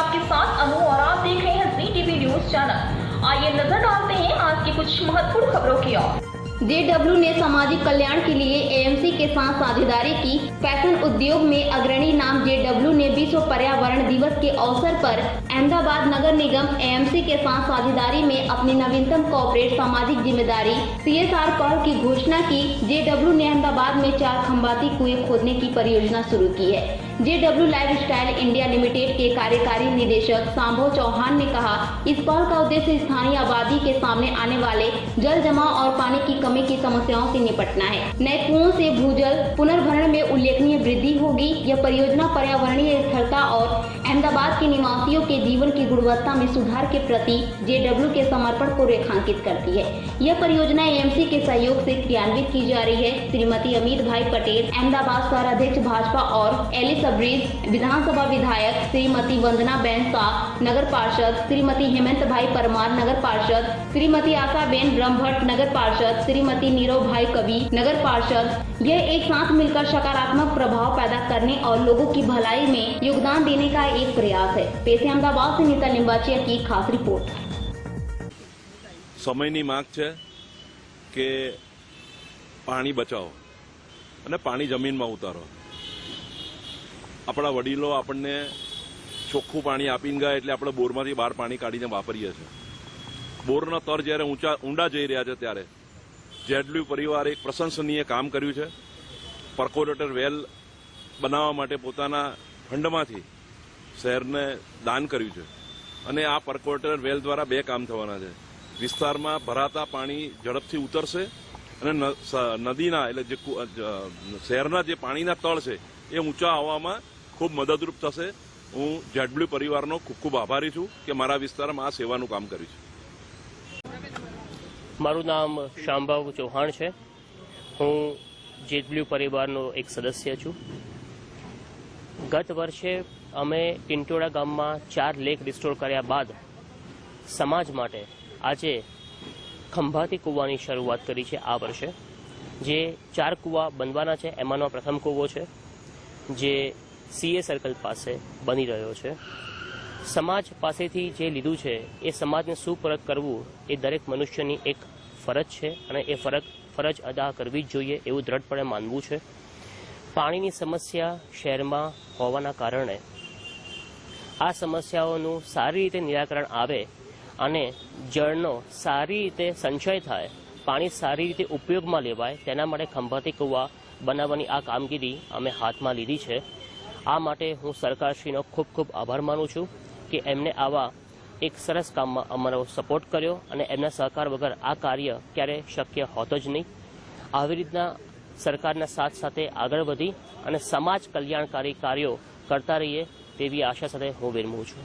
आपके साथ अनु और आप देख रहे हैं जी टीवी न्यूज चैनल। आइए नजर डालते हैं आज की कुछ महत्वपूर्ण खबरों की ओर। JW ने सामाजिक कल्याण के लिए AMC के साथ साझेदारी की। फैशन उद्योग में अग्रणी नाम JW ने विश्व पर्यावरण दिवस के अवसर पर अहमदाबाद नगर निगम AMC के साथ साझेदारी में अपनी नवीनतम कॉर्पोरेट सामाजिक जिम्मेदारी CSR पहल की घोषणा की। JW ने अहमदाबाद में 4 खंबाती कुएं खोदने की परियोजना शुरू की है। JW लाइफस्टाइल इंडिया लिमिटेड के कार्यकारी निदेशक संभव चौहान ने कहा, इस पहल का उद्देश्य स्थानीय आबादी के सामने आने वाले जल जमाव और पानी की कमी की समस्याओं से निपटना है। नए कुओं से भूजल पुनर्भरण में उल्लेखनीय वृद्धि होगी। यह परियोजना पर्यावरणीय स्थिरता और अहमदाबाद के निवासियों के जीवन की गुणवत्ता में सुधार के प्रति JW के समर्पण को रेखांकित करती है। यह परियोजना AMC के सहयोग से क्रियान्वित की जा रही है। श्रीमती अमित भाई पटेल, अहमदाबाद शहर अध्यक्ष भाजपा और एलिस ब्रिज विधानसभा विधायक, श्रीमती वंदना बेन शाह नगर पार्षद, श्रीमती हेमंत भाई परमार नगर पार्षद, श्रीमती आशा बेन ब्रह्मभट्ट नगर पार्षद, श्रीमती नीरव भाई कवि नगर पार्षद, यह एक साथ मिलकर सकारात्मक प्रभाव पैदा करने और लोगों की भलाई में योगदान देने का एक प्रयास है। पेश अहमदाबाद से नीता लिंबाचिया की खास रिपोर्ट। समयनी मांग है कि पानी बचाओ અને પાણી જમીનમાં ઉતારો। આપણા વડીલો આપણને ચોખ્ખું પાણી આપીને ગયા એટલે આપણે બોરમાંથી બહાર પાણી કાઢીને વાપરીએ છીએ। બોરના તર જ્યારે ઊંડા જઈ રહ્યા છે ત્યારે JW પરિવારે એક પ્રશંસનીય કામ કર્યું છે। પરકોલેટર વેલ બનાવવા માટે પોતાના ફંડમાંથી શહેરને દાન કર્યું છે અને આ પરકોલેટર વેલ દ્વારા 2 કામ થવાના છે। વિસ્તારમાં ભરાતા પાણી ઝડપથી ઉતરશે અને નદીના એટલે જે શહેરના જે પાણીના તળ છે એ ઊંચા આવવામાં ખૂબ મદદરૂપ થશે। હું JW પરિવારનો ખૂબ ખૂબ આભારી છું કે મારા વિસ્તારમાં આ સેવાનું કામ કર્યું છે। મારું નામ શાંભવ ચૌહાણ છે। હું JW પરિવારનો એક સદસ્ય છું। ગત વર્ષે અમે ટિંટોડા ગામમાં 4 લેક રિસ્ટોર કર્યા બાદ સમાજ માટે આજે ખંભાતી કૂવાની શરૂઆત કરી છે। આ વર્ષે જે 4 કૂવા બનવાના છે એમાંનો પ્રથમ કૂવો છે જે CA સર્કલ પાસે બની રહ્યો છે। સમાજ પાસેથી જે લીધું છે એ સમાજને સુપરત કરવું એ દરેક મનુષ્યની એક ફરજ છે અને એ ફરજ અદા કરવી જ જોઈએ એવું દ્રઢપણે માનવું છે। પાણીની સમસ્યા શહેરમાં હોવાના કારણે આ સમસ્યાઓનું સારી રીતે નિરાકરણ આવે અને જળનો સારી રીતે સંચય થાય, પાણી સારી રીતે ઉપયોગમાં લેવાય તેના માટે ખંભાતી કૂવા બનાવવાની આ કામગીરી અમે હાથમાં લીધી છે। આ માટે હું સરકારશ્રીનો ખૂબ ખૂબ આભાર માનું છું કે એમને આવા એક સરસ કામમાં અમારો સપોર્ટ કર્યો અને એમના સહકાર વગર આ કાર્ય ક્યારે શક્ય હોતો જ નહીં। આવી રીતના સરકારના સાથ સાથે આગળ વધી અને સમાજ કલ્યાણકારી કાર્યો કરતા રહીએ તેવી આશા સાથે હું વિરમું છું।